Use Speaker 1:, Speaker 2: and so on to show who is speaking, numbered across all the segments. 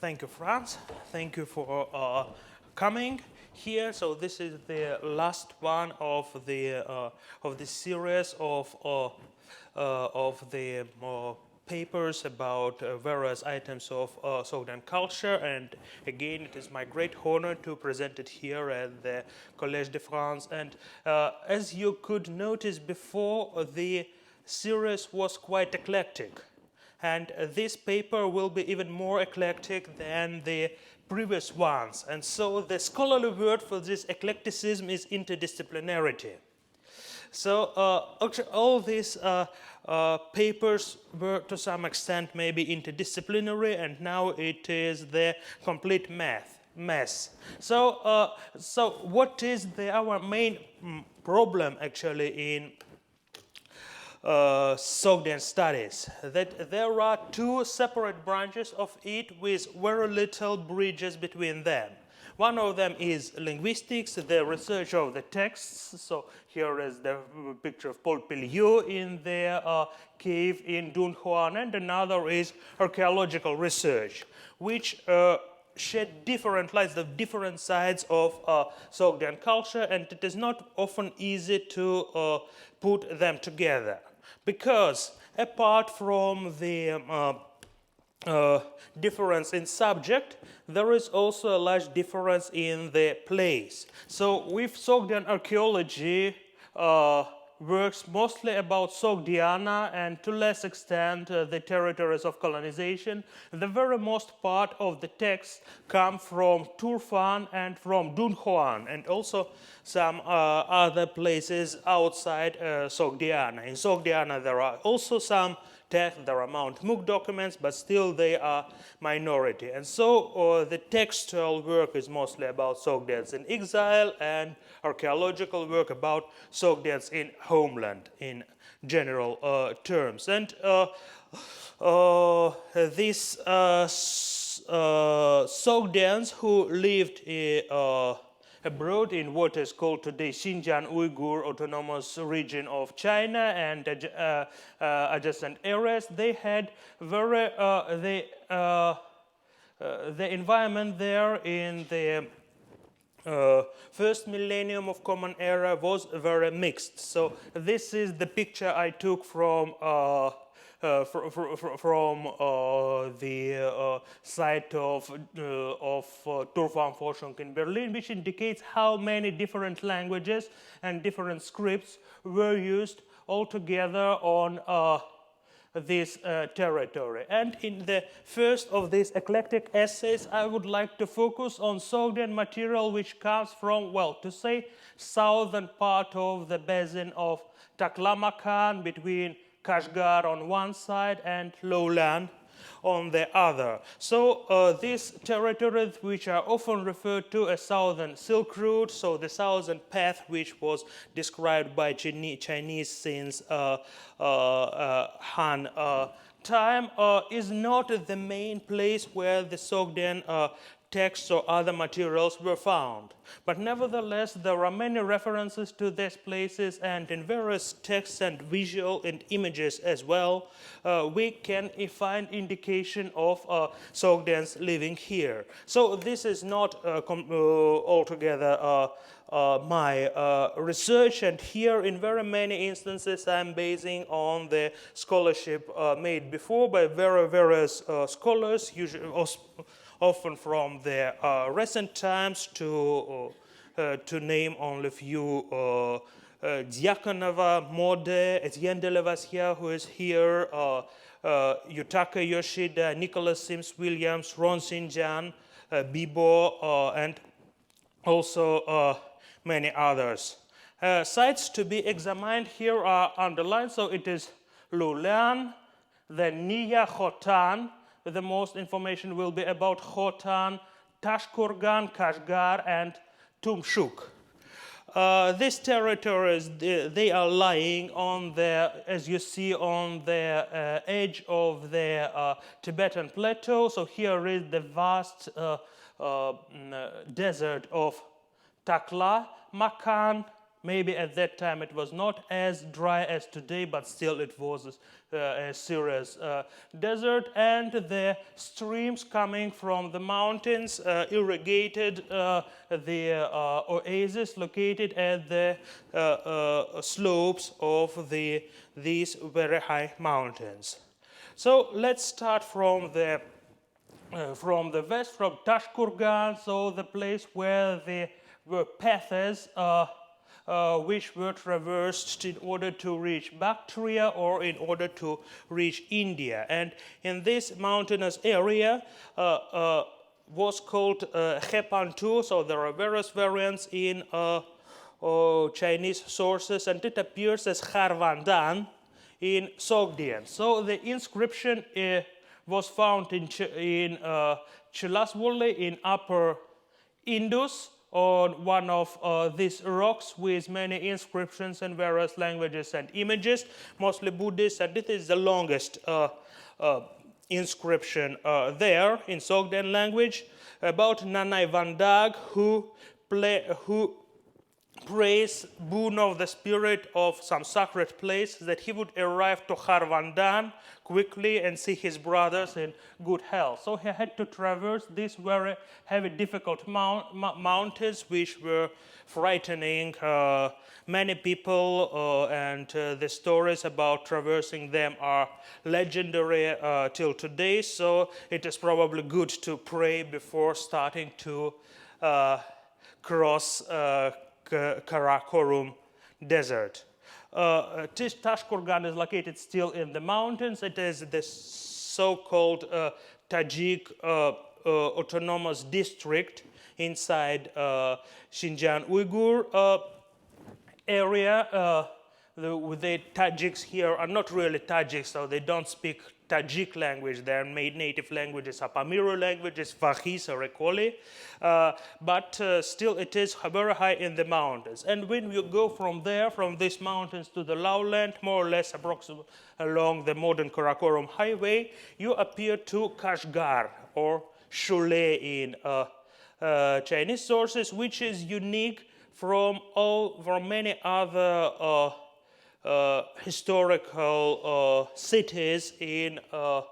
Speaker 1: Thank you, Frantz. Thank you for coming here. So this is the last one of the series of the papers about various items of Sogdian culture, and again it is my great honor to present it here at the Collège de France. And as you could notice before, the series was quite eclectic, and this paper will be even more eclectic than the previous ones. And so the scholarly word for this eclecticism is interdisciplinarity. So actually all these papers were to some extent maybe interdisciplinary, and now it is the complete mess. So what is our main problem actually in Sogdian studies? That there are two separate branches of it with very little bridges between them. One of them is linguistics, the research of the texts. So here is the picture of Paul Lurje in the cave in Dunhuan, and another is archaeological research, which shed different lights, the different sides of Sogdian culture, and it is not often easy to put them together, because apart from the difference in subject, there is also a large difference in the place. So with Sogdian archaeology works mostly about Sogdiana and to less extent the territories of colonization. The very most part of the texts come from Turfan and from Dunhuan, and also some other places outside Sogdiana. In Sogdiana there are also some texts, there are Mount Mook documents, but still they are minority. And so the textual work is mostly about Sogdians in exile, and archaeological work about Sogdians in homeland in general terms. And these Sogdians who lived abroad in what is called today Xinjiang Uyghur Autonomous Region of China and adjacent areas, they had very the environment there in the first millennium of Common Era was very mixed. So this is the picture I took from the site of Turfan-Forschung in Berlin, which indicates how many different languages and different scripts were used altogether on this territory. And in the first of these eclectic essays, I would like to focus on Sogdian material which comes from, well, to say, southern part of the basin of Taklamakan, between Kashgar on one side and lowland on the other. So these territories, which are often referred to as Southern Silk Route, so the Southern Path, which was described by Chinese since Han time, is not the main place where the Sogdian texts or other materials were found. But nevertheless, there are many references to these places, and in various texts and visual and images as well, we can find indication of Sogdians living here. So this is not altogether my research, and here in very many instances I'm basing on the scholarship made before by various scholars, usually often from the recent times, to name only a few: Dyakonova, Mode, Etienne de Levasseur, who is here, Yutaka Yoshida, Nicholas Sims Williams, Ron Xinjiang, Bibo, and also many others. Sites to be examined here are underlined, so it is Lulian, then Nia Khotan. The most information will be about Khotan, Tashkurgan, Kashgar, and Tumshuk. These territories, they are lying on the, as you see, on the edge of the Tibetan plateau. So here is the vast desert of Takla, Makan, Maybe at that time it was not as dry as today, but still it was a serious desert, and the streams coming from the mountains irrigated the oasis located at the slopes of these very high mountains. So let's start from the west, from Tashkurgan, so the place where there were paths which were traversed in order to reach Bactria or in order to reach India. And in this mountainous area was called Hepantu, so there are various variants in Chinese sources, and it appears as Harvandan in Sogdian. So the inscription was found in Chilaswali in Upper Indus, on one of these rocks with many inscriptions in various languages and images, mostly Buddhist, and this is the longest inscription there in Sogdian language about Nanai Vandag, who prays boon of the spirit of some sacred place that he would arrive to Harvandan quickly and see his brothers in good health. So he had to traverse these very heavy, difficult mountains which were frightening many people, and the stories about traversing them are legendary till today. So it is probably good to pray before starting to cross Karakorum Desert. Tashkurgan is located still in the mountains. It is the so-called Tajik autonomous district inside Xinjiang Uyghur area. The Tajiks here are not really Tajiks, so they don't speak Tajik language. Their native languages are Pamiro languages, Vahis or Ekoli, but still it is very high in the mountains. And when you go from there, from these mountains to the lowland, more or less approximately along the modern Karakorum highway, you appear to Kashgar or Shule in Chinese sources, which is unique from many other historical cities in that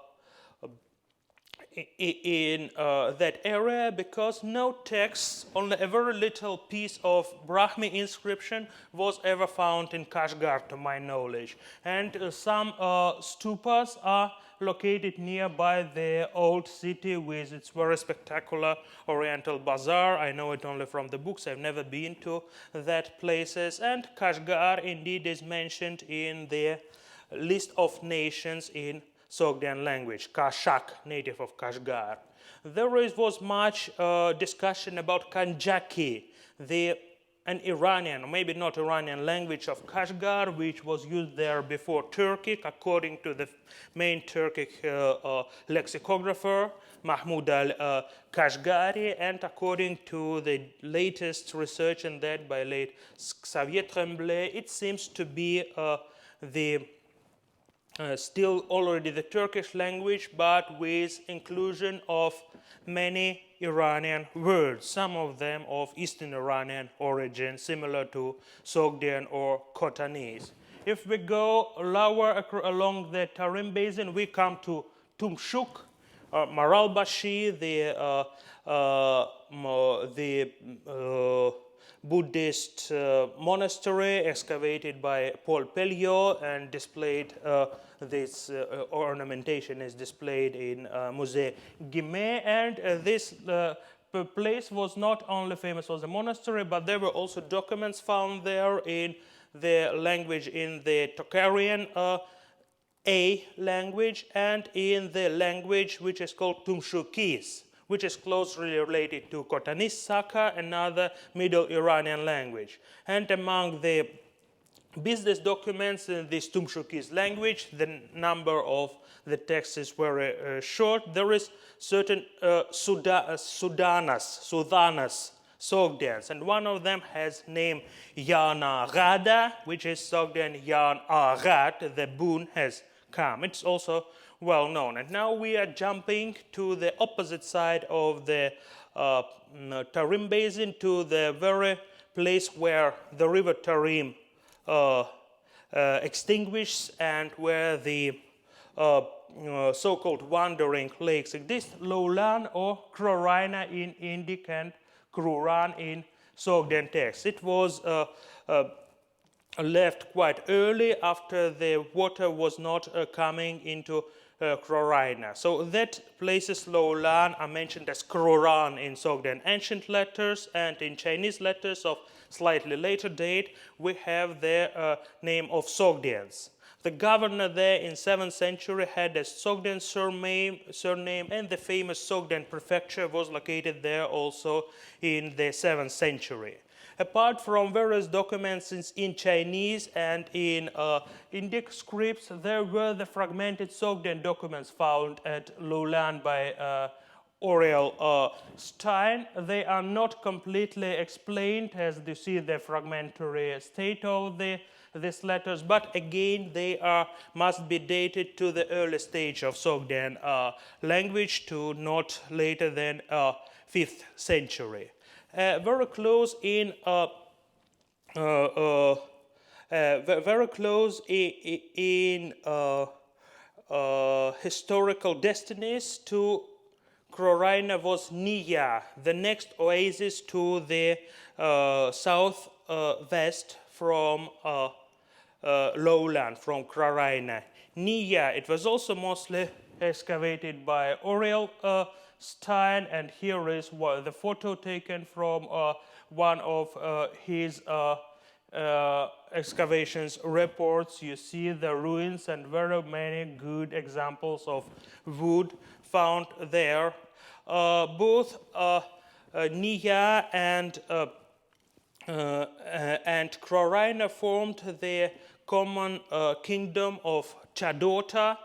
Speaker 1: area, because no text, only a very little piece of Brahmi inscription was ever found in Kashgar, to my knowledge. And some stupas are located nearby the old city with its very spectacular Oriental bazaar. I know it only from the books. I've never been to that places. And Kashgar indeed is mentioned in the list of nations in Sogdian language, Kashak, native of Kashgar. There was much discussion about Kanjaki, an Iranian, or maybe not Iranian language of Kashgar, which was used there before Turkic, according to the main Turkic lexicographer, Mahmoud al-Kashgari, and according to the latest research in that by late Xavier Tremblay, it seems to be still already the Turkish language, but with inclusion of many Iranian words, some of them of Eastern Iranian origin, similar to Sogdian or Khotanese. If we go lower along the Tarim Basin, we come to Tumshuk, Maralbashi, the Buddhist monastery excavated by Paul Pelliot and displayed. This ornamentation is displayed in Musée Guimet, and this place was not only famous for the monastery, but there were also documents found there in the language, in the Tocharian A language, and in the language which is called Tumshukis, which is closely related to Khotanese Saka, another Middle Iranian language. And among the business documents in this Tumshukis language, the number of the texts is very short. There is certain Sudanas, Sogdians, and one of them has name Yana Gada, which is Sogdian Yan Agat, the boon has come. It's also well known. And now we are jumping to the opposite side of the Tarim Basin, to the very place where the river Tarim extinguished and where the so-called wandering lakes exist, lowland or Krorina in Indic and Kruran in Sogdian text. It was left quite early after the water was not coming into Krorina. So that places lowland are mentioned as Kruran in Sogdian ancient letters, and in Chinese letters of slightly later date we have the name of Sogdians. The governor there in 7th century had a Sogdian surname, and the famous Sogdian prefecture was located there also in the 7th century. Apart from various documents in Chinese and in Indic scripts, there were the fragmented Sogdian documents found at Lowland by Aurel Stein. They are not completely explained, as you see the fragmentary state of these letters, but again they must be dated to the early stage of Sogdian language, to not later than 5th century. Very close in historical destinies to Krorina was Nia, the next oasis to the southwest from lowland, from Krorina. Nia, it was also mostly excavated by Aurel Stein, and here is the photo taken from one of his excavations reports. You see the ruins and very many good examples of wood found there. Both Nia and Krorina formed the common kingdom of Chadota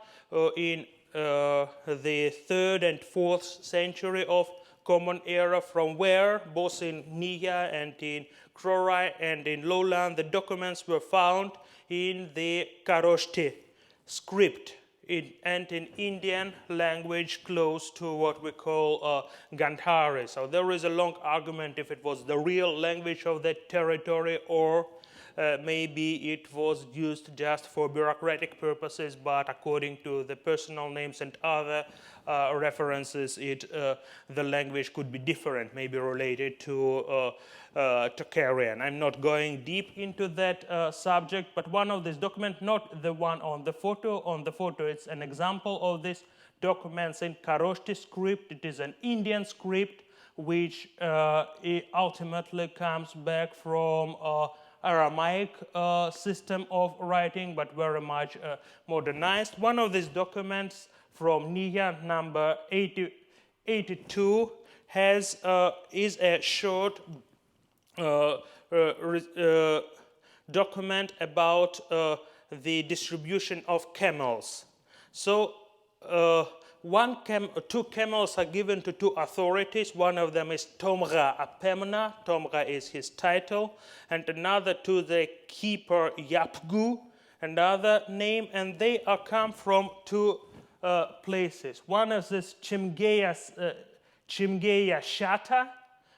Speaker 1: in the 3rd and 4th century of Common Era, from where both in Nia and in Krorina and in Lowland the documents were found in the Kharoshthi script and in Indian language close to what we call Gandhari. So there is a long argument if it was the real language of that territory or maybe it was used just for bureaucratic purposes, but according to the personal names and other references, the language could be different, maybe related to Tocharian. I'm not going deep into that subject, but one of these documents, not the one on the photo. On the photo, it's an example of this documents in Kharoshthi script. It is an Indian script, which ultimately comes back from Aramaic system of writing, but very much modernized. One of these documents from Nia number 82 is a short document about the distribution of camels. So two camels are given to two authorities. One of them is Tomra Apemna. Tomra is his title. And another to the keeper Yapgu, another name. And they are come from two places. One is this Chimgeya Shata,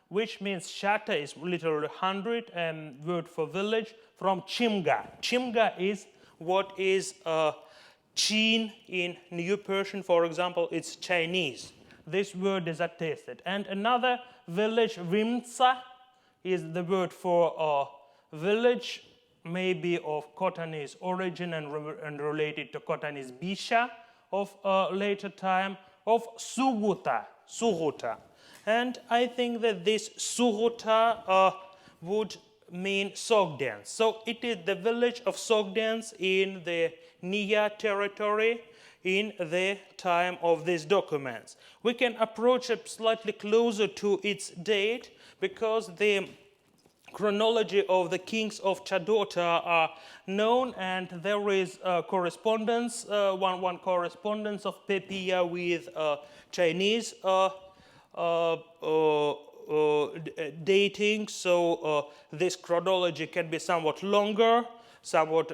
Speaker 1: which means Shata is literally 100 and word for village, from Chimga. Chimga is what is Chin in New Persian, for example, it's Chinese. This word is attested. And another village, Vimtsa, is the word for village, maybe of Khotanese origin and related to Khotanese Bisha of later time, of Suguta. And I think that this Suguta would mean Sogdians. So it is the village of Sogdians in the Nia territory in the time of these documents. We can approach it slightly closer to its date because the chronology of the kings of Chadota are known, and there is correspondence, one correspondence of Pepia with Chinese dating, so this chronology can be somewhat longer, somewhat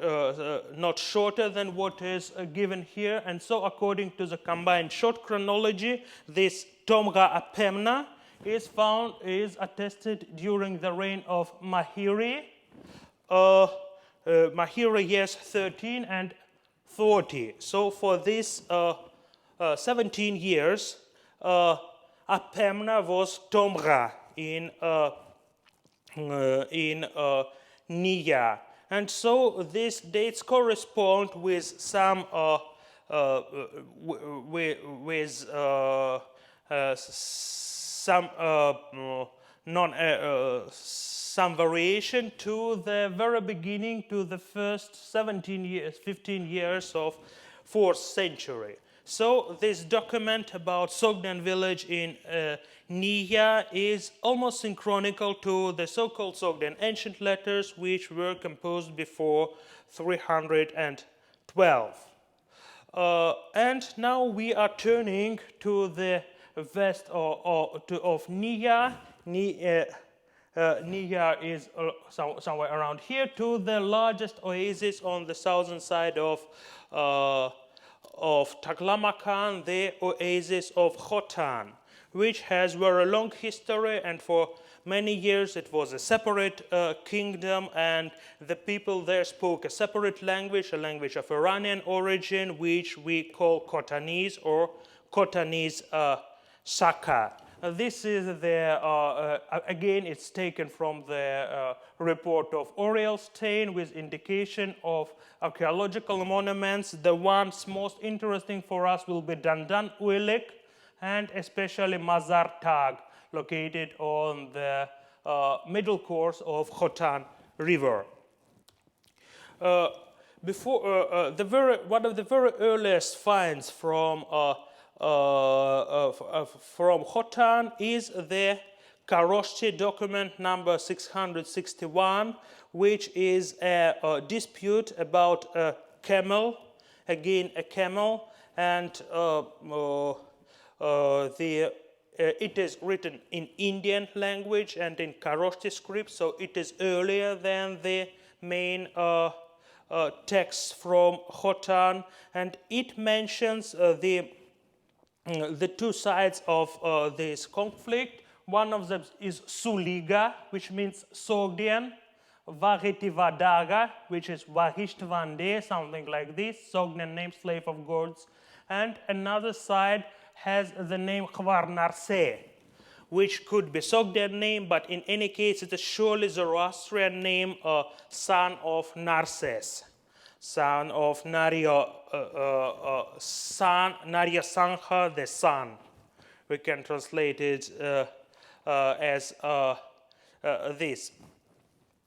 Speaker 1: not shorter than what is given here. And so according to the combined short chronology, this Tomra Apemna is attested during the reign of Mahiri. Mahiri years 13 and 40. So for this 17 years, Apemna was Tomra in Nia. And so these dates correspond with some some variation to the very beginning, to the first 17 years, 15 years of 4th century. So this document about Sogdian village in Nia is almost synchronical to the so-called Sogdian ancient letters, which were composed before 312. And now we are turning to the west of Nia. Nia is somewhere around here, to the largest oasis on the southern side of Taklamakan, the oasis of Khotan, which has very long history, and for many years it was a separate kingdom, and the people there spoke a separate language, a language of Iranian origin, which we call Khotanese or Khotanese Saka. This is the, again, it's taken from the report of Orielstein with indication of archaeological monuments. The ones most interesting for us will be Dandan Uilik and especially Mazar Tag, located on the middle course of Khotan River. One of the very earliest finds from Khotan is the Karoshti document number 661, which is a dispute about a camel, again a camel, and it is written in Indian language and in Karoshti script, so it is earlier than the main text from Khotan, and it mentions the two sides of this conflict. One of them is Suliga, which means Sogdian, Varitivadaga, which is Vahistvande, something like this, Sogdian name, slave of gods, and another side has the name Khvarnarse, which could be Sogdian name, but in any case it is surely Zoroastrian name, son of Narses, son of Narya Sangha, the sun. We can translate it as this,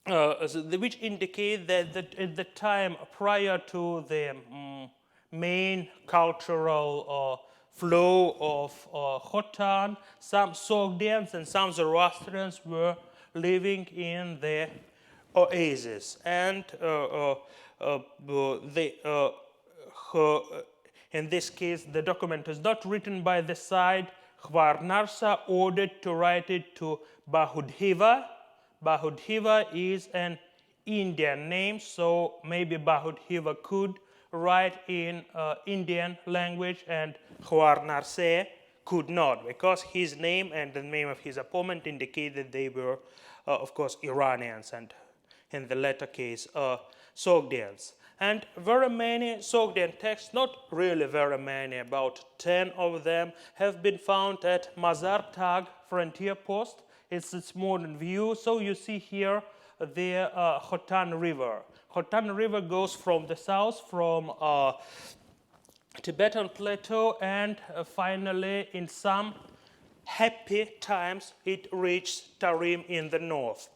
Speaker 1: which indicate that at the time prior to the main cultural flow of Khotan, some Sogdians and some Zoroastrians were living in the oasis, and in this case the document is not written by the side. Khvarnarsa ordered to write it to Bahudhiva. Bahudhiva is an Indian name, so maybe Bahudhiva could write in Indian language and Khvarnarse could not, because his name and the name of his opponent indicate that they were, of course, Iranians, and in the latter case, Sogdians. And very many Sogdian texts, not really very many, about 10 of them, have been found at Mazar Tag frontier post. It's its modern view. So you see here the Khotan River. Khotan River goes from the south, from Tibetan Plateau, and finally, in some happy times, it reached Tarim in the north.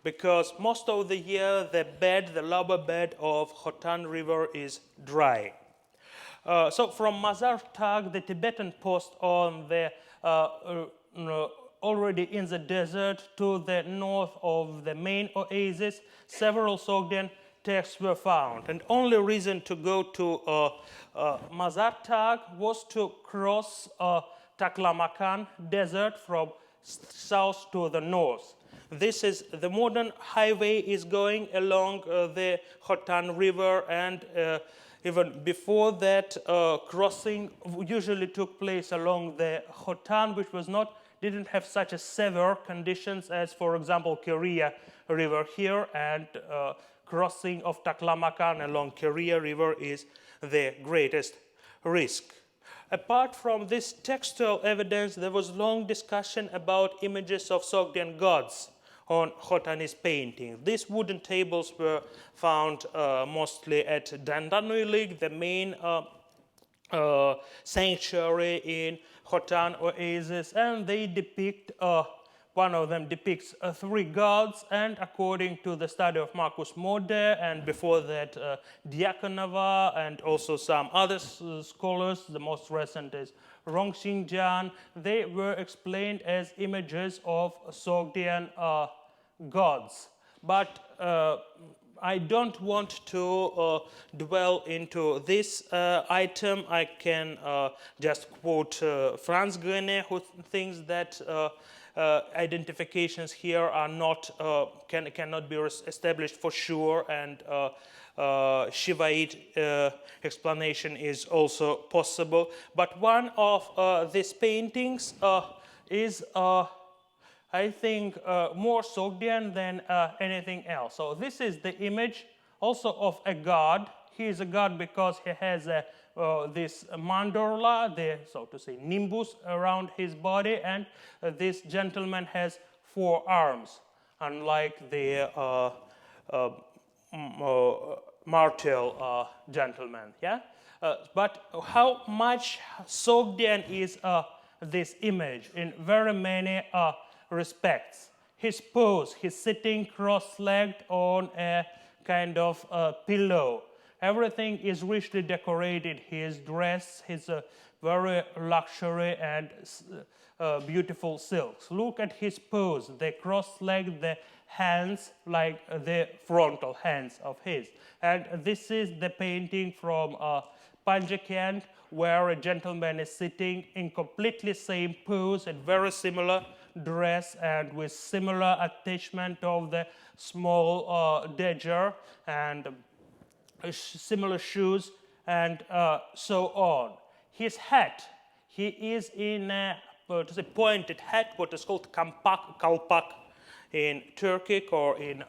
Speaker 1: Because most of the year, the lower bed of Khotan River is dry. So from Mazar Tag, the Tibetan post on the already in the desert to the north of the main oasis, several Sogdian texts were found. And only reason to go to Mazar Tag was to cross Taklamakan desert from south to the north. This is the modern highway is going along the Khotan River, and even before that, crossing usually took place along the Khotan, which didn't have such a severe conditions as, for example, Keria River here, and crossing of Taklamakan along Keria River is the greatest risk. Apart from this textual evidence, there was long discussion about images of Sogdian gods on Khotanese painting. These wooden tables were found mostly at Dandanuilik, the main sanctuary in Khotan Oasis, and they depict, one of them depicts 3 gods, and according to the study of Marcus Mode, and before that Diakonova, and also some other scholars, the most recent is Rongxingjian, they were explained as images of Sogdian gods. But I don't want to dwell into this item. I can just quote Frantz Grenet, who thinks that identifications here are not cannot be established for sure, and Shivaite explanation is also possible. But one of these paintings is, I think, more Sogdian than anything else. So this is the image also of a god. He is a god because he has this mandorla, the, so to say, nimbus around his body, and this gentleman has 4 arms, unlike the martial gentleman. Yeah, but how much Sogdian is this image? In very many respects. His pose, he's sitting cross-legged on a kind of pillow. Everything is richly decorated. His dress, his very luxury and beautiful silks. Look at his pose. They cross-legged the hands like the frontal hands of his. And this is the painting from Panjakent, where a gentleman is sitting in completely same pose and very similar dress and with similar attachment of the small dagger and similar shoes and so on. His hat, he is in a pointed hat, what is called kalpak in Turkic or in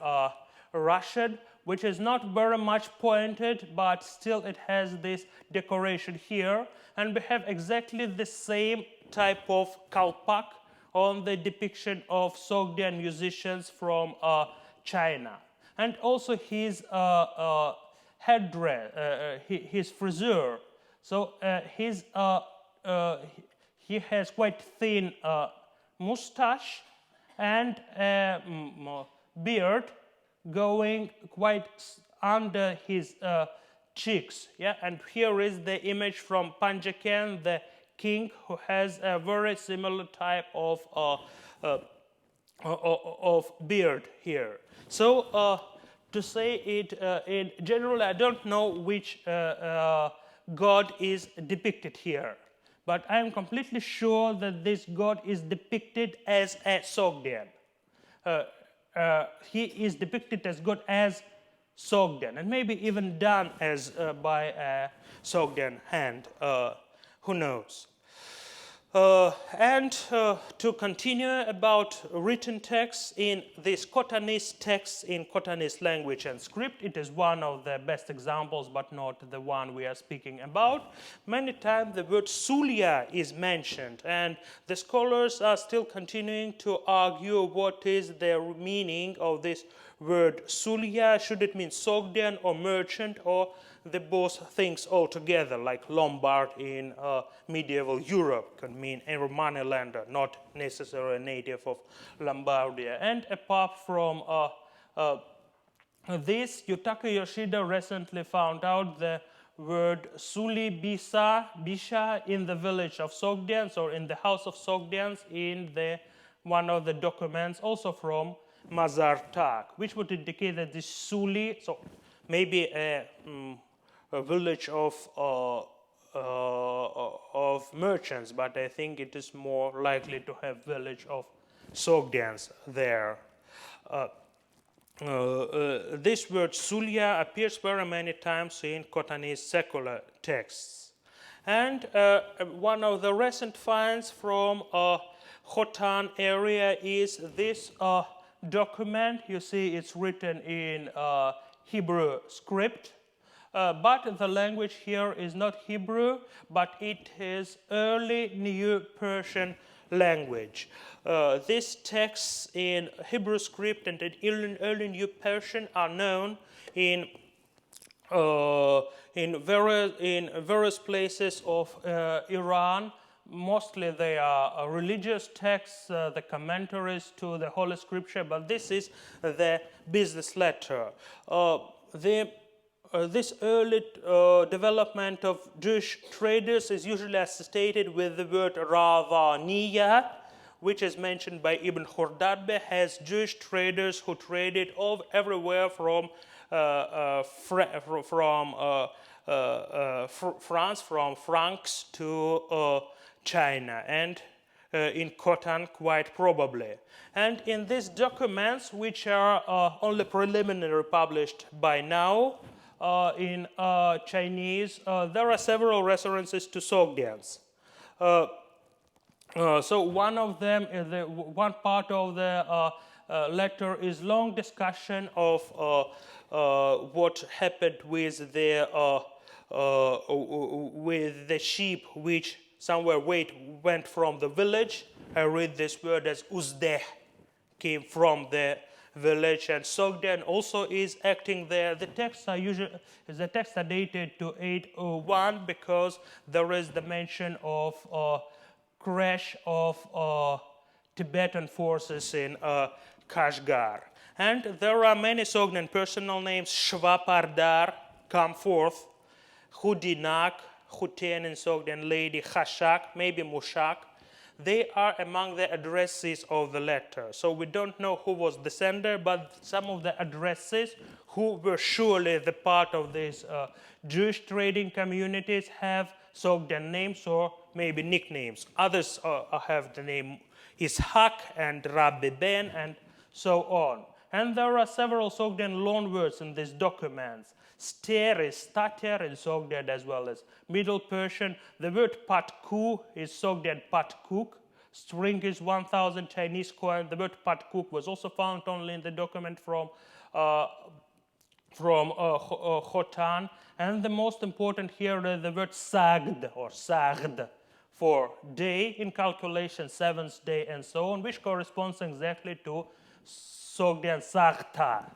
Speaker 1: Russian, which is not very much pointed, but still it has this decoration here. And we have exactly the same type of kalpak on the depiction of Sogdian musicians from China. And also his headdress, his frisure. So he has quite thin mustache and beard going quite under his cheeks. Yeah, and here is the image from Panjaken, the king, who has a very similar type of beard here. So to say it in general, I don't know which god is depicted here, but I am completely sure that this god is depicted as a Sogdian. He is depicted as god as Sogdian, and maybe even done as by a Sogdian hand. Who knows? And to continue about written texts in this Khotanese text in Khotanese language and script, it is one of the best examples, but not the one we are speaking about. Many times the word Sulia is mentioned, and the scholars are still continuing to argue what is the meaning of this word Sulia. Should it mean Sogdian or merchant, or the both things altogether, like Lombard in medieval Europe can mean a moneylender, not necessarily a native of Lombardia. And apart from this, Yutaka Yoshida recently found out the word Suli Bisha in the village of Sogdians, or in the house of Sogdians, in the one of the documents also from Mazar Tag, which would indicate that this Suli, so maybe a village of merchants, but I think it is more likely to have village of Sogdians there. This word Sulia appears very many times in Khotanese secular texts. And one of the recent finds from Khotan area is this document. You see it's written in Hebrew script, but the language here is not Hebrew, but it is early New Persian language. These texts in Hebrew script and in early New Persian are known in various places of Iran. Mostly they are religious texts, the commentaries to the Holy Scripture, but this is the business letter. This early development of Jewish traders is usually associated with the word Ravaniya, which is mentioned by Ibn Khordadbeh as Jewish traders who traded everywhere from France, from Franks to China, and in Khotan quite probably. And in these documents, which are only preliminarily published by now in Chinese, there are several references to Sogdians. So one of them, one part of the letter is long discussion of what happened with the sheep which somewhere went from the village. I read this word as uzdeh, came from the village, and Sogdian also is acting there. The texts are dated to 801 because there is the mention of crash of Tibetan forces in Kashgar. And there are many Sogdian personal names. Shvapardar, come forth, Hudinak, Huten in Sogdian, Lady, Khashak, maybe Mushak. They are among the addresses of the letter. So we don't know who was the sender, but some of the addresses who were surely the part of these Jewish trading communities have Sogdian names or maybe nicknames. Others have the name Ishak and Rabbi Ben and so on. And there are several Sogdian loanwords in these documents. Ster is stater in Sogdian as well as Middle Persian. The word patku is Sogdian patkuk. String is 1,000 Chinese coin. The word patkuk was also found only in the document from Khotan. And the most important here is the word sagd or sagd for day in calculation, seventh day and so on, which corresponds exactly to Sogdian saghta,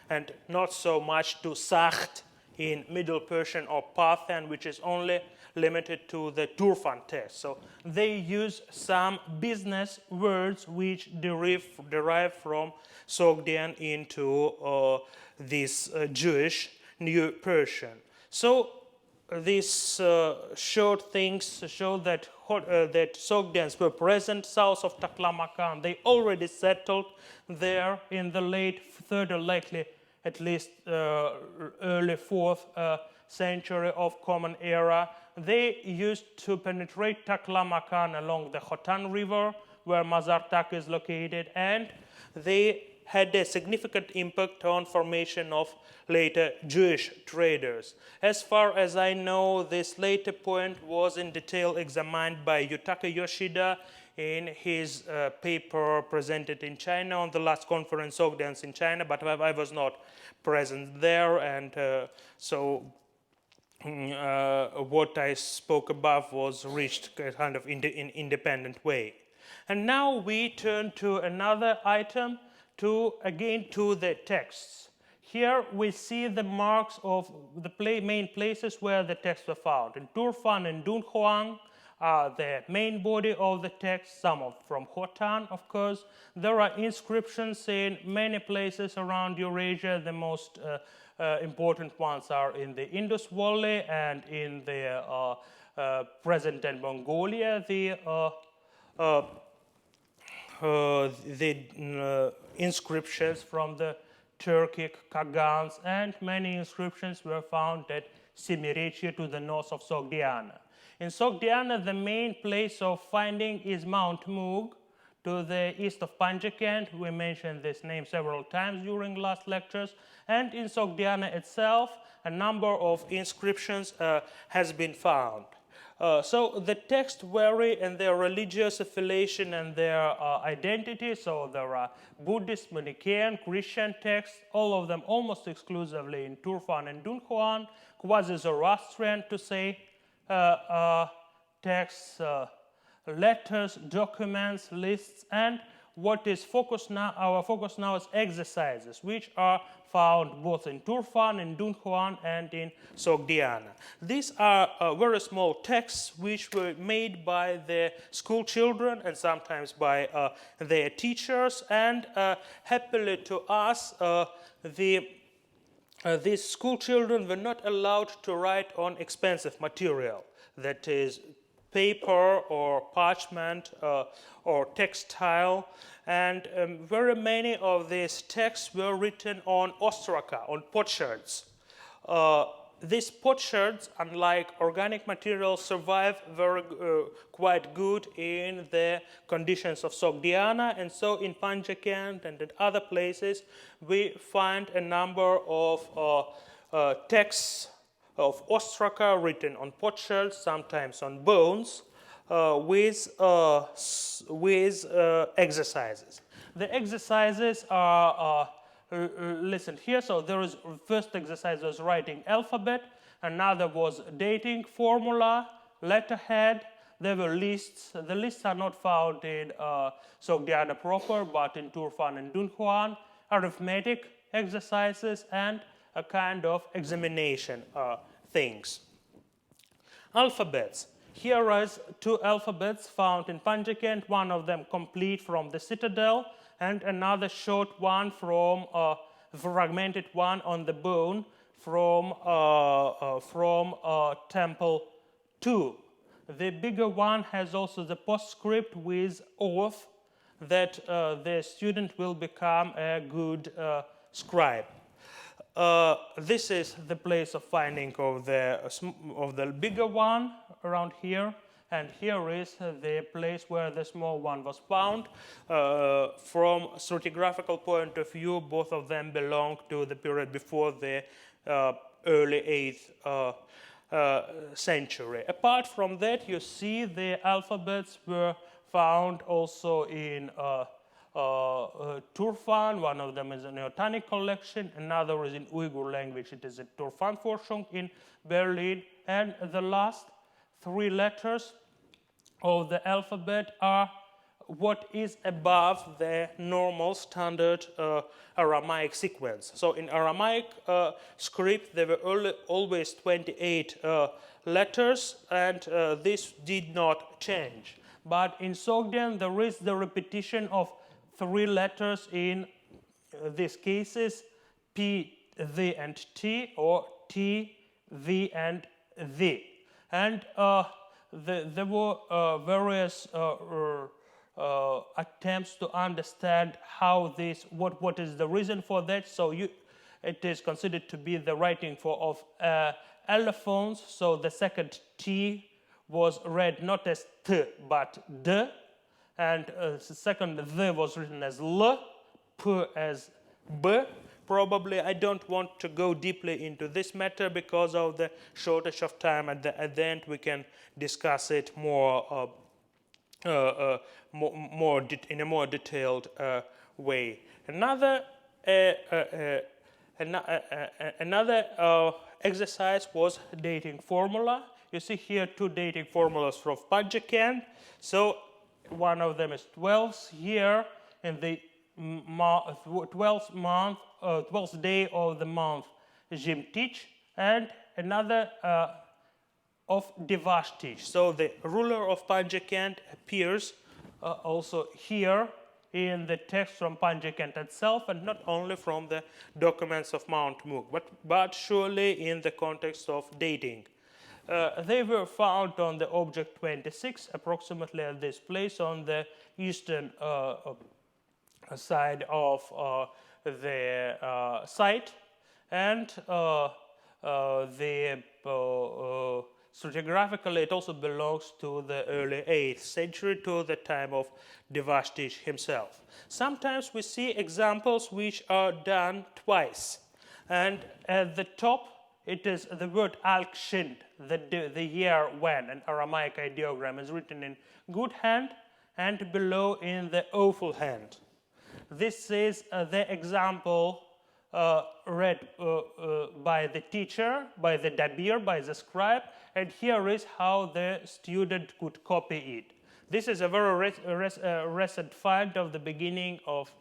Speaker 1: and not so much to sakht in Middle Persian or Parthian, which is only limited to the Turfan text. So they use some business words which derive from Sogdian into this Jewish New Persian. So these short things show that Sogdians were present south of Taklamakan. They already settled there in the late 3rd or likely at least early 4th century of Common Era. They used to penetrate Taklamakan along the Khotan River, where Mazartak is located, and they had a significant impact on formation of later Jewish traders. As far as I know, this later point was in detail examined by Yutaka Yoshida in his paper presented in China on the last conference, Sogdians in China, but I was not present there, and so what I spoke above was reached kind of in independent way. And now we turn to another item, to the texts. Here we see the marks of the main places where the texts were found. In Turfan and Dunhuang are the main body of the text, some from Khotan, of course. There are inscriptions in many places around Eurasia. The most important ones are in the Indus Valley and in the present-day Mongolia. The inscriptions from the Turkic Kagans, and many inscriptions were found at Semirechye to the north of Sogdiana. In Sogdiana, the main place of finding is Mount Moog, to the east of Panjakent. We mentioned this name several times during last lectures. And in Sogdiane itself, a number of inscriptions has been found. So the texts vary in their religious affiliation and their identity. So there are Buddhist, Manichaean, Christian texts, all of them almost exclusively in Turfan and Dunhuan, quasi-Zoroastrian to say, texts, letters, documents, lists, and what is focused now, our focus now is exercises, which are found both in Turfan, in Dunhuan, and in Sogdiane. These are very small texts which were made by the school children and sometimes by their teachers, and happily to us, these school children were not allowed to write on expensive material, that is paper or parchment or textile, and very many of these texts were written on ostraka, on potsherds. These potsherds, unlike organic materials, survive quite good in the conditions of Sogdiana, and so in Panjakent and in other places we find a number of texts of ostraka written on potsherds, sometimes on bones, with exercises. The exercises are listed here. So there is first exercise was writing alphabet, another was dating formula, letterhead. There were lists. The lists are not found in Sogdiana proper, but in Turfan and Dunhuan. Arithmetic exercises and a kind of examination things. Alphabets. Here is two alphabets found in Panjakent, one of them complete from the citadel, and another short one from fragmented one on the bone from Temple 2. The bigger one has also the postscript with oath that the student will become a good scribe. This is the place of finding of the bigger one around here, and here is the place where the small one was found. From stratigraphical point of view, both of them belong to the period before the early 8th century. Apart from that, you see the alphabets were found also in Turfan. One of them is a Neotanic collection, another is in Uyghur language. It is a Turfan Forschung in Berlin, and the last three letters of the alphabet are what is above the normal standard Aramaic sequence. So in Aramaic script, there were always 28 letters, and this did not change. But in Sogdian, there is the repetition of three letters in these cases, P, V, and T, or T, V, and V. And there were various attempts to understand how this, what is the reason for that. So it is considered to be the writing of allophones. So the second T was read not as T but D, and the second V was written as L, P as B. Probably I don't want to go deeply into this matter because of the shortage of time. At the end we can discuss it more in a more detailed way. Another exercise was dating formula. You see here two dating formulas from Panjakent. So one of them is 12th year in the 12th day of the month Zimtich, and another of Devashtich. So the ruler of Panjakent appears also here in the text from Panjakent itself, and not only from the documents of Mount Mook, but surely in the context of dating. They were found on the object 26, approximately at this place on the eastern side of the site, and the stratigraphically it also belongs to the early 8th century, to the time of Devashtich himself. Sometimes we see examples which are done twice, and at the top it is the word al-kshind, the year when. An Aramaic ideogram is written in good hand and below in the awful hand. This is the example read by the teacher, by the dabir, by the scribe, and here is how the student could copy it. This is a very recent find of the beginning of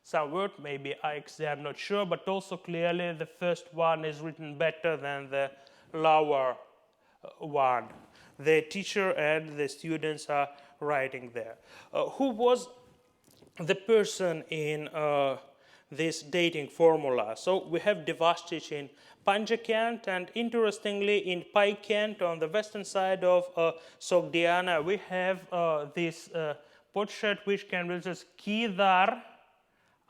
Speaker 1: some word, maybe IXD, I'm not sure, but also clearly the first one is written better than the lower one. The teacher and the students are writing there. Who was the person in this dating formula? So we have Devashtich in Panjakent, and interestingly in Paikent on the western side of Sogdiana we have this potsherd which can read as Kidar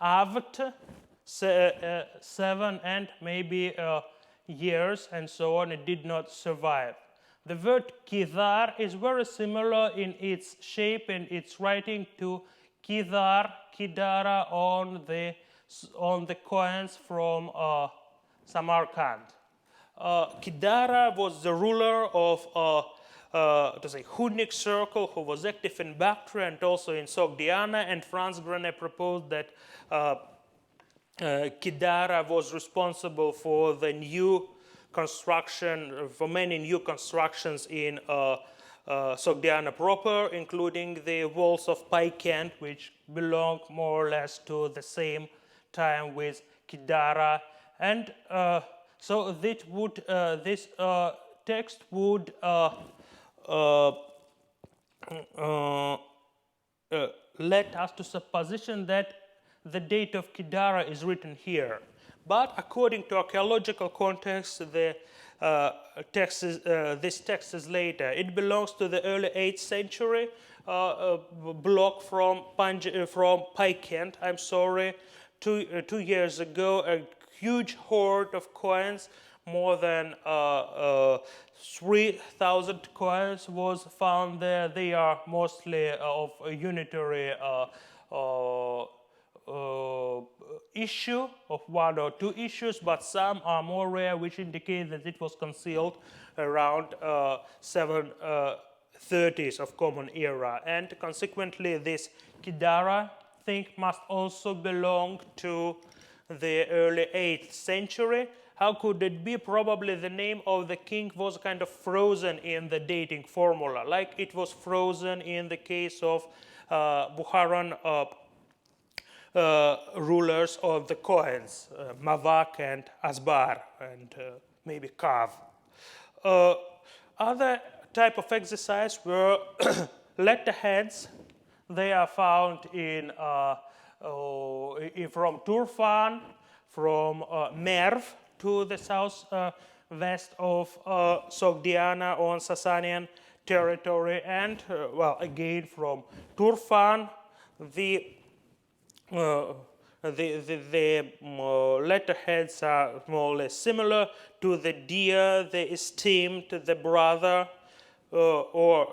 Speaker 1: Avt 7 and maybe years and so on. It did not survive. The word Kidar is very similar in its shape and its writing to Kidar, Kidara on the coins from Samarkand. Kidara was the ruler of Hunnic circle who was active in Bactria and also in Sogdiana, and Frantz Grenet proposed that Kidara was responsible for the new construction, for many new constructions in Sogdiana proper, including the walls of Paikent, which belong more or less to the same time with Kidara. And so this text would led us to supposition that the date of Kidara is written here. But according to archaeological context, this text is later. It belongs to the early 8th century block from Paikent. I'm sorry, 2 years ago, a huge hoard of coins, more than 3,000 coins was found there. They are mostly of a unitary issue of 1 or 2 issues, but some are more rare, which indicate that it was concealed around 730s of Common Era. And consequently, this Kidara thing must also belong to the early 8th century. How could it be? Probably the name of the king was kind of frozen in the dating formula, like it was frozen in the case of Bukharan rulers of the coins, Mavak and Asbar, and maybe Kav. Other type of exercise were letterheads. They are found from Turfan, from Merv to the south west of Sogdiana on Sasanian territory, and again from Turfan, the letterheads are more or less similar to the dear, the esteemed, the brother, or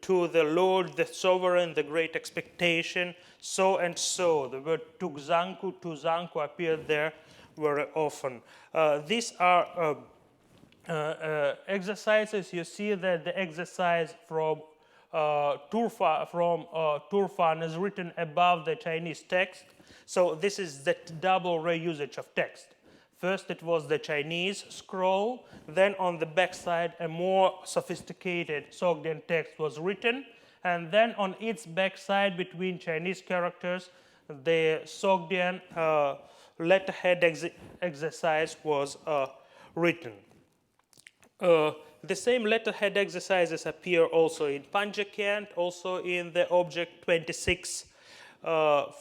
Speaker 1: to the Lord, the sovereign, the great expectation, so and so. The word tuzanku appeared there very often. These are exercises. You see that the exercise from Turfan is written above the Chinese text. So this is the double reusage of text. First it was the Chinese scroll, then on the backside a more sophisticated Sogdian text was written, and then on its backside between Chinese characters the Sogdian letterhead exercise was written. The same letterhead exercises appear also in Panjakent, also in the object 26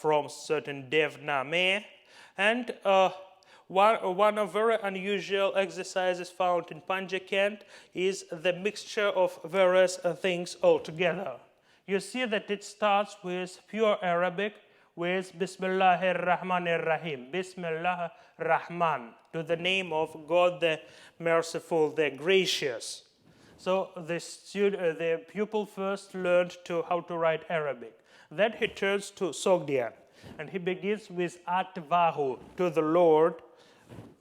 Speaker 1: from certain Dev Name, and one of very unusual exercises found in Panjakent is the mixture of various things altogether. You see that it starts with pure Arabic, with Bismillahir Rahmanir Rahim, Bismillah Rahman, to the name of God the Merciful, the Gracious. So the pupil first learned how to write Arabic. Then he turns to Sogdian, and he begins with Atvahu, to the Lord,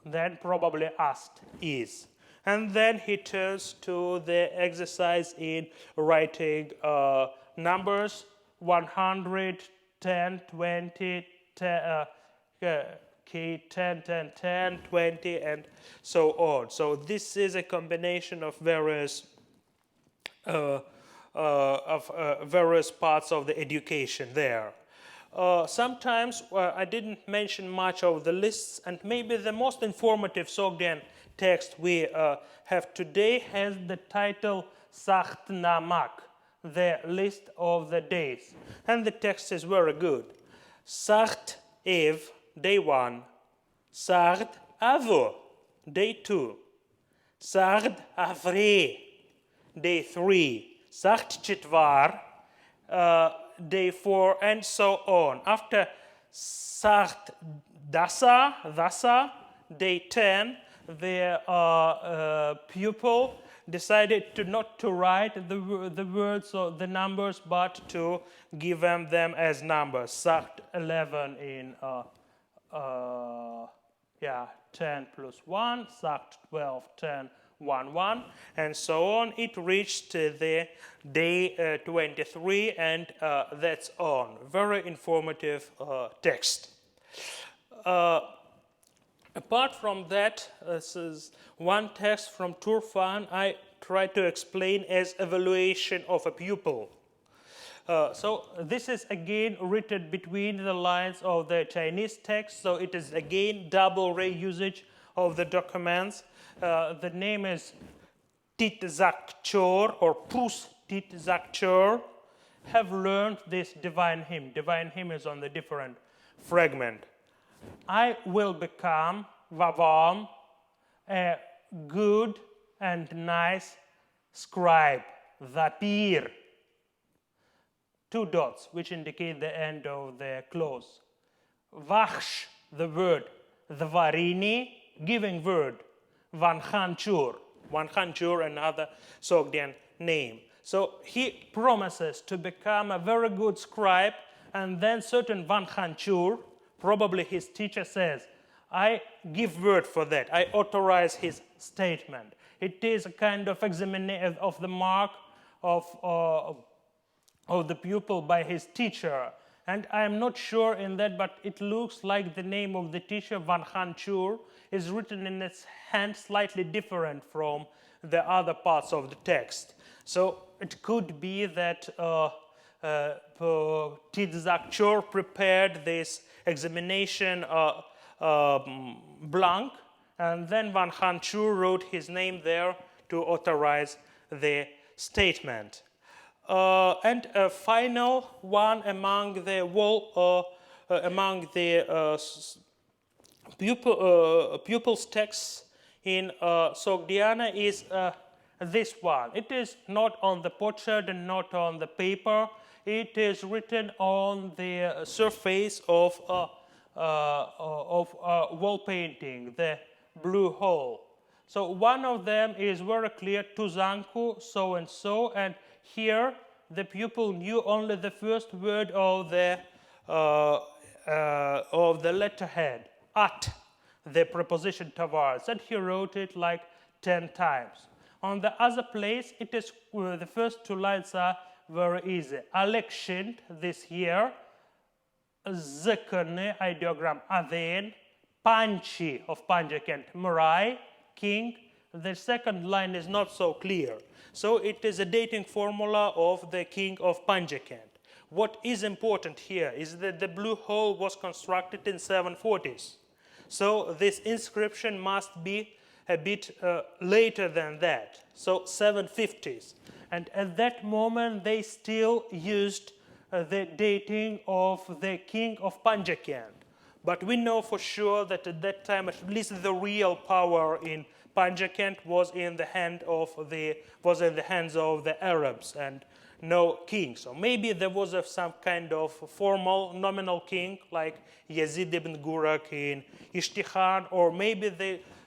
Speaker 1: then probably asked, is. And then he turns to the exercise in writing numbers, 100, 10, 20, 10, 10, 10, 10, 20, and so on. So this is a combination of various parts of the education there. Sometimes I didn't mention much of the lists, and maybe the most informative Sogdian text we have today has the title Sachtnamak, the list of the days. And the text is very good. Sacht Ev, day 1. Sard Avo, day 2. Sard Avre, day 3. Sacht Chitvar, day 4, and so on. After Sacht Dasa, day 10, the pupil decided not to write the words or the numbers, but to give them as numbers. Sacht 11 in 10 plus 1, Sacht 12, 10, 1, 1, and so on. It reached the day 23, and that's on. Very informative text. Apart from that, this is one text from Turfan I try to explain as evaluation of a pupil. So this is again written between the lines of the Chinese text, so it is again double reusage of the documents. The name is Tit Zak Chor or Prus Tit Zak Chor. Have learned this divine hymn. Divine hymn is on the different fragment. I will become, Vavam, a good and nice scribe, Vapir. 2 dots, which indicate the end of the clause. Vachsh, the word. Dvarini, giving word. Vankhanchur. Vankhanchur, another Sogdian name. So he promises to become a very good scribe, and then certain Vankhanchur, probably his teacher, says, I give word for that. I authorize his statement. It is a kind of examination of the mark of the pupil by his teacher. And I am not sure in that, but it looks like the name of the teacher, Van Hanchur, is written in its hand slightly different from the other parts of the text. So it could be that Tidzakchor prepared this examination blank, and then Van Hanchur wrote his name there to authorize the statement. And a final one among the pupils' texts in Sogdiana is this one. It is not on the potsherd and not on the paper. It is written on the surface of wall painting, the blue hole. So one of them is very clear, Tuzanku, so and so, and here the pupil knew only the first word of the letterhead, at, the preposition towards, and he wrote it like 10 times. On the other place, it is the first 2 lines are very easy. Election this year, Zekone, ideogram Aven, Panchi of Panjakent, Murai, king. The second line is not so clear. So it is a dating formula of the king of Panjakent. What is important here is that the blue hole was constructed in 740s. So this inscription must be a bit later than that, so 750s. And at that moment, they still used the dating of the king of Panjakent. But we know for sure that at that time, at least the real power in Panjakent was in the hands of the Arabs and no king. So maybe there was some kind of formal nominal king like Yazid ibn Gurak in Ishtikhan, or maybe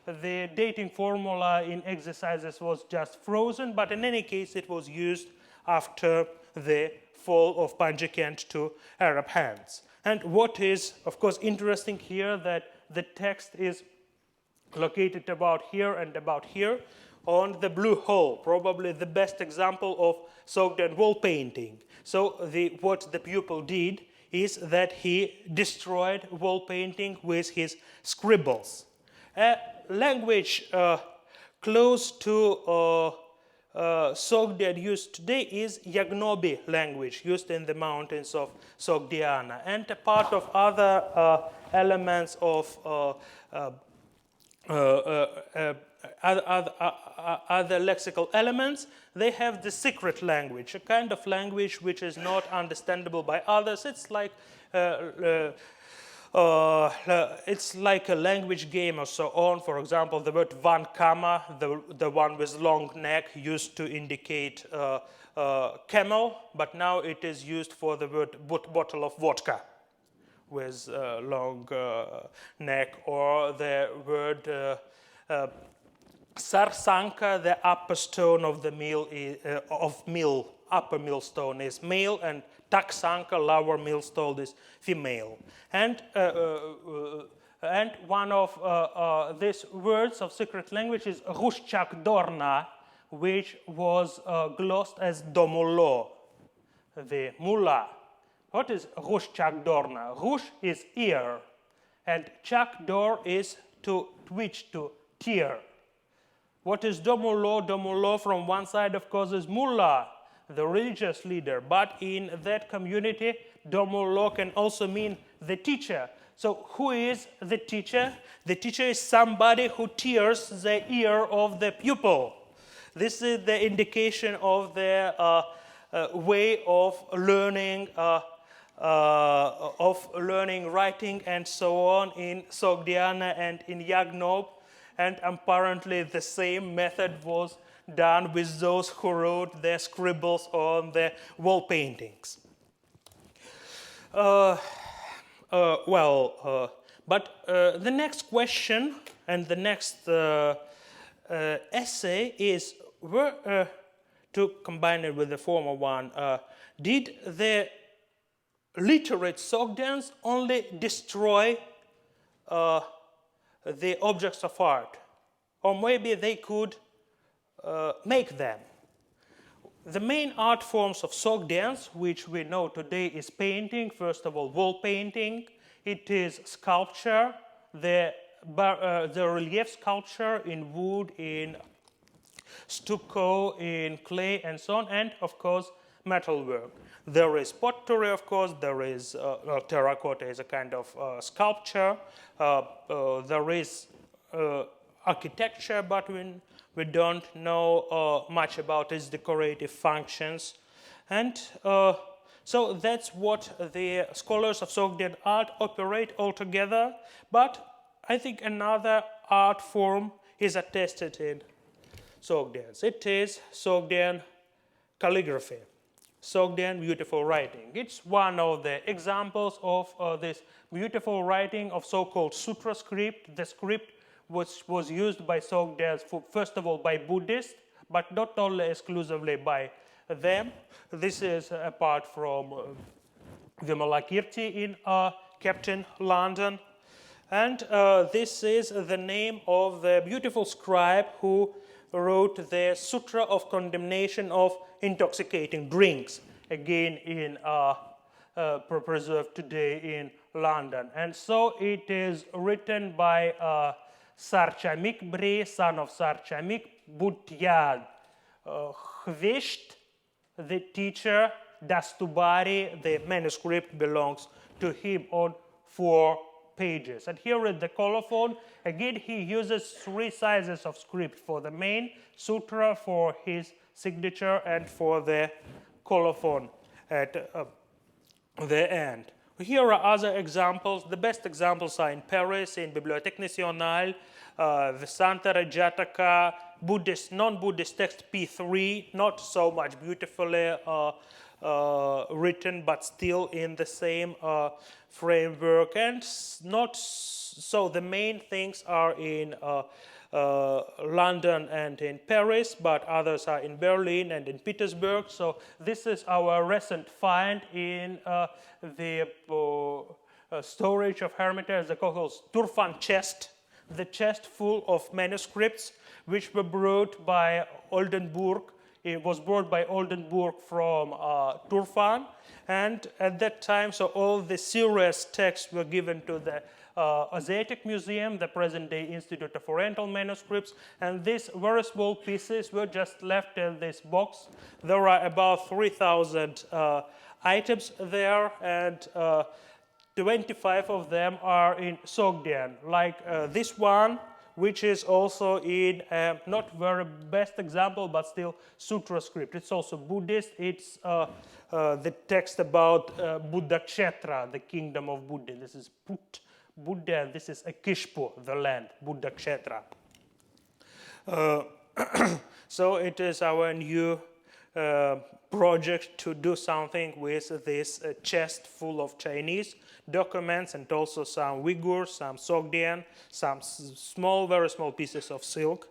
Speaker 1: the dating formula in exercises was just frozen, but in any case, it was used after the fall of Panjikent to Arab hands. And what is, of course, interesting here that the text is located about here and about here on the blue hole, probably the best example of Sogdian wall painting. So what the pupil did is that he destroyed wall painting with his scribbles. A language close to Sogdian used today is Yagnobi language, used in the mountains of Sogdiana, and a part of other elements of other lexical elements. They have the secret language, a kind of language which is not understandable by others. It's like a language game or so on. For example, the word van kama, the one with long neck, used to indicate camel, but now it is used for the word bottle of vodka with long neck, or the word sarsanka, the upper stone of the mill, upper millstone is male, and taksanka, lower millstone, is female. And one of these words of secret language is rushchak dorna, which was glossed as domulo, the mullah. What is rushchak dorna? Rush is ear, and chak dor is to twitch, to tear. What is domulo? Domulo from one side, of course, is mullah, the religious leader, but in that community, domulo can also mean the teacher. So who is the teacher? The teacher is somebody who tears the ear of the pupil. This is the indication of the way of learning writing and so on in Sogdiana and in Yagnob, and apparently the same method was done with those who wrote their scribbles on the wall paintings. But the next question and the next essay is, to combine it with the former one, did the literate Sogdians only destroy the objects of art, or maybe they could make them? The main art forms of Sogdians, which we know today, is painting. First of all, wall painting. It is sculpture, the relief sculpture in wood, in stucco, in clay, and so on, and of course, metalwork. There is pottery, of course. There is terracotta is a kind of sculpture. There is architecture, but we don't know much about its decorative functions. And so that's what the scholars of Sogdian art operate altogether. But I think another art form is attested in Sogdians. It is Sogdian calligraphy, Sogdian beautiful writing. It's one of the examples of this beautiful writing of so-called sutra script, the script which was used by Sogdians, first of all by Buddhists, but not only exclusively by them. This is apart from Vimalakirti in Captain London. And this is the name of the beautiful scribe who wrote the Sutra of Condemnation of Intoxicating Drinks, again in preserved today in London. And so it is written by Sarchamik Bre, son of Sarchamik, Butyad Hvesht, the teacher, Dastubari, the manuscript belongs to him on 4 pages. And here is the colophon. Again, he uses 3 sizes of script for the main sutra, for his signature, and for the colophon at the end. Here are other examples. The best examples are in Paris, in Bibliothèque Nationale, the Santa Rajataka, Buddhist, non-Buddhist text P3, not so much beautifully written, but still in the same framework, and not so the main things are in London and in Paris, but others are in Berlin and in Petersburg. So this is our recent find in the storage of Hermitage, the called Turfan chest, the chest full of manuscripts which were brought by Oldenburg. It was brought by Oldenburg from Turfan, and at that time, so all the serious texts were given to the Asiatic Museum, the present-day Institute of Oriental Manuscripts, and these very small pieces were just left in this box. There are about 3,000 items there, and 25 of them are in Sogdian, like this one, which is also in not very best example, but still sutra script. It's also Buddhist. It's the text about Buddha Kshetra, the kingdom of Buddha. This is Buddha, and this is Akishpu, the land, Buddha Kshetra. So it is our new project to do something with this chest full of Chinese documents, and also some Uyghur, some Sogdian, some small, very small pieces of silk,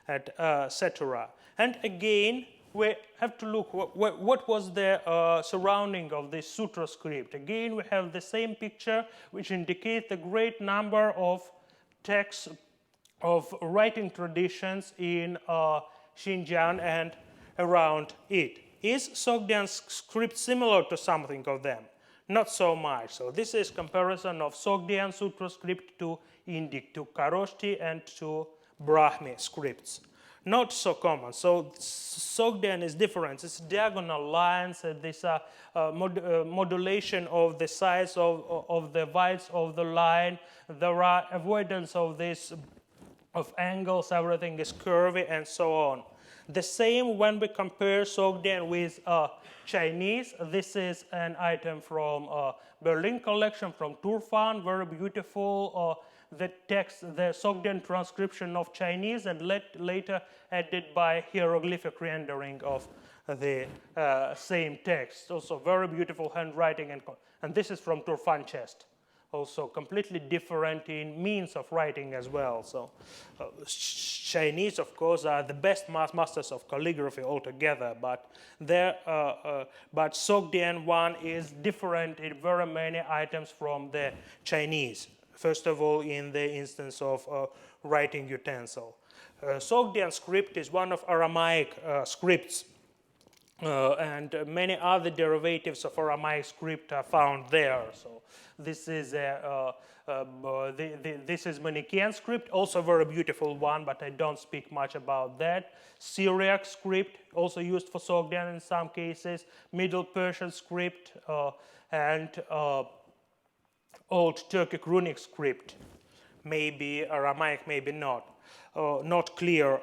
Speaker 1: etc. And again, we have to look what was the surrounding of this sutra script. Again, we have the same picture, which indicates the great number of texts of writing traditions in Xinjiang and around it. Is Sogdian script similar to something of them? Not so much. So this is comparison of Sogdian sutra script to Indic, to Kharoshti and to Brahmi scripts. Not so common. So Sogdian is different. It's diagonal lines, and this modulation of the size of the width of the line. There are avoidance of this, of angles, everything is curvy, and so on. The same when we compare Sogdian with Chinese. This is an item from Berlin collection from Turfan, very beautiful. The text, the Sogdian transcription of Chinese, and later added by hieroglyphic rendering of the same text. Also very beautiful handwriting, and this is from Turfan chest. Also completely different in means of writing as well. So Chinese, of course, are the best masters of calligraphy altogether, but Sogdian one is different in very many items from the Chinese. First of all, in the instance of writing utensil. Sogdian script is one of Aramaic scripts, and many other derivatives of Aramaic script are found there. So this is this is Manichaean script, also a very beautiful one, but I don't speak much about that. Syriac script, also used for Sogdian in some cases. Middle Persian script and Old Turkic runic script, maybe Aramaic, maybe not. Not clear.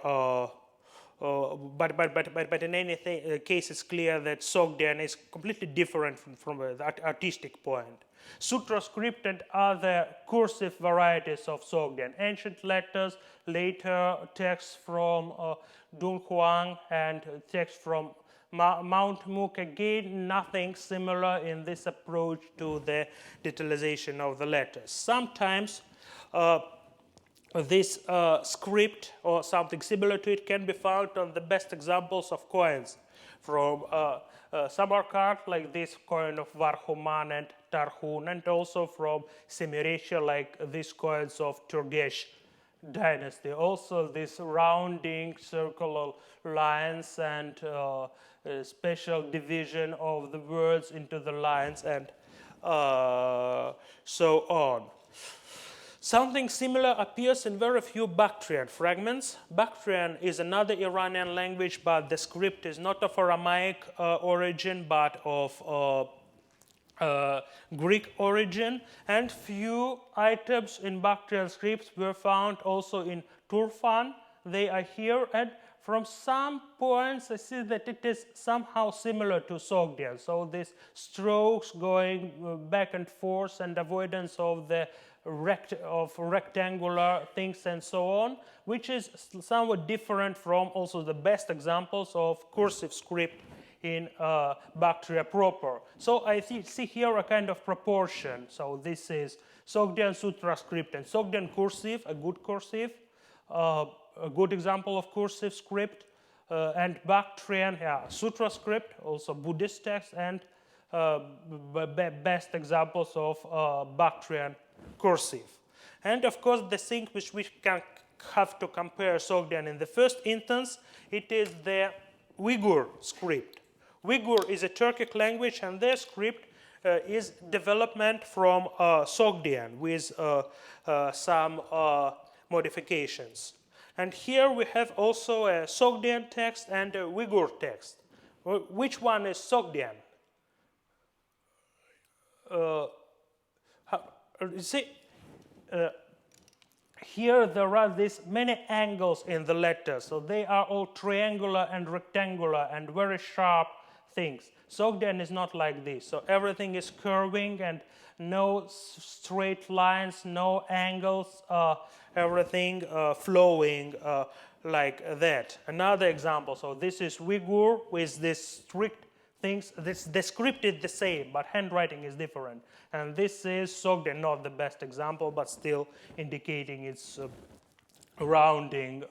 Speaker 1: But in any case, it's clear that Sogdian is completely different from the artistic point. Sutra script and other cursive varieties of Sogdian. Ancient letters, later texts from Dunhuang and texts from Mount Mook. Again, nothing similar in this approach to the detailization of the letters. Sometimes this script or something similar to it can be found on the best examples of coins from Samarkand, like this coin of Varhuman and Tarhun, and also from Semiracia, like these coins of Turgesh dynasty. Also, this rounding circular lines and special division of the words into the lines, and so on. Something similar appears in very few Bactrian fragments. Bactrian is another Iranian language, but the script is not of Aramaic origin, but of Greek origin. And few items in Bactrian scripts were found also in Turfan. They are here, and from some points I see that it is somehow similar to Sogdian. So these strokes going back and forth and avoidance of the rectangular things and so on, which is somewhat different from also the best examples of cursive script in Bactria proper. So I see here a kind of proportion. So this is Sogdian Sutra script and Sogdian cursive, a good cursive, a good example of cursive script, and Bactrian Sutra script, also Buddhist text, and best examples of Bactrian cursive. And of course, the thing which we can have to compare Sogdian in the first instance, it is the Uyghur script. Uyghur is a Turkic language, and their script is development from Sogdian with some modifications. And here we have also a Sogdian text and a Uyghur text. Which one is Sogdian? Here there are these many angles in the letters, so they are all triangular and rectangular and very sharp things. Sogdian is not like this, so everything is curving and no straight lines, no angles, everything flowing like that. Another example, so this is Uyghur with this strict things. The script is the same, but handwriting is different. And this is Sogdian, not the best example, but still indicating its rounding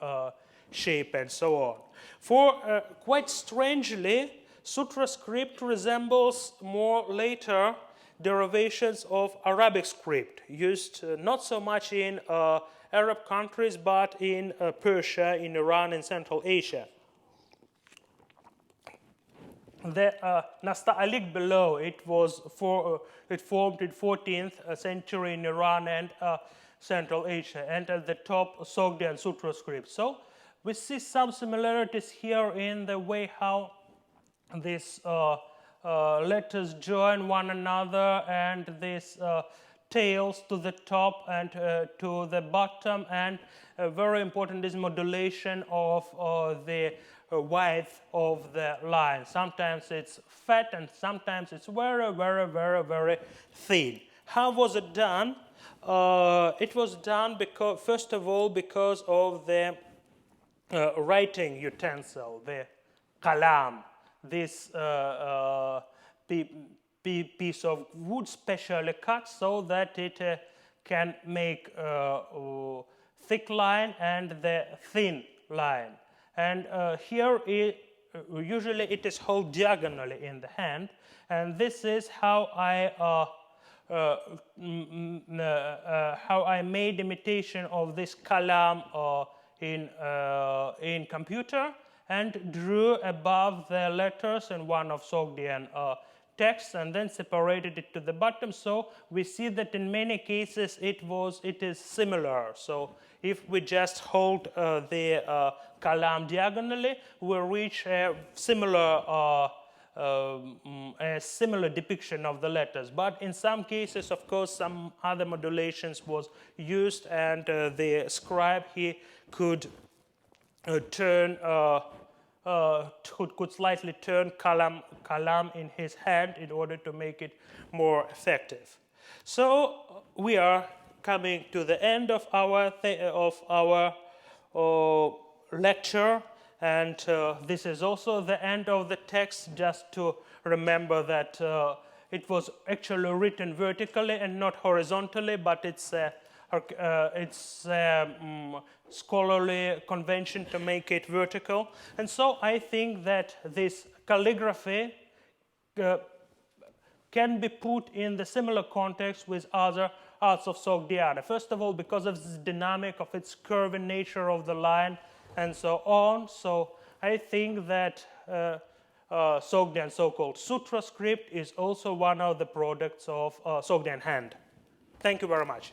Speaker 1: shape and so on. For quite strangely, Sutra script resembles more later derivations of Arabic script, used not so much in Arab countries, but in Persia, in Iran, and Central Asia. The Nasta'alik below, it formed in 14th century in Iran and Central Asia, and at the top Sogdian Sutra script. So we see some similarities here in the way how these letters join one another, and these tails to the top and to the bottom, and very important is modulation of the width of the line. Sometimes it's fat and sometimes it's very, very, very, very thin. How was it done? It was done because, first of all, because of the writing utensil, the kalam, this piece of wood specially cut so that it can make thick line and the thin line. And here, usually it is held diagonally in the hand, and this is how I made imitation of this kalam in computer, and drew above the letters in one of Sogdian texts, and then separated it to the bottom. So we see that in many cases it is similar. So if we just hold the kalam diagonally, we reach a similar depiction of the letters. But in some cases, of course, some other modulations was used, and the scribe, he could could slightly turn kalam in his hand in order to make it more effective. So we are coming to the end of our lecture, and this is also the end of the text. Just to remember that it was actually written vertically and not horizontally, but it's scholarly convention to make it vertical. And so I think that this calligraphy can be put in the similar context with other arts of Sogdiane. First of all, because of this dynamic of its curving nature of the line and so on. So I think that Sogdian so-called Sutra script is also one of the products of Sogdian hand. Thank you very much.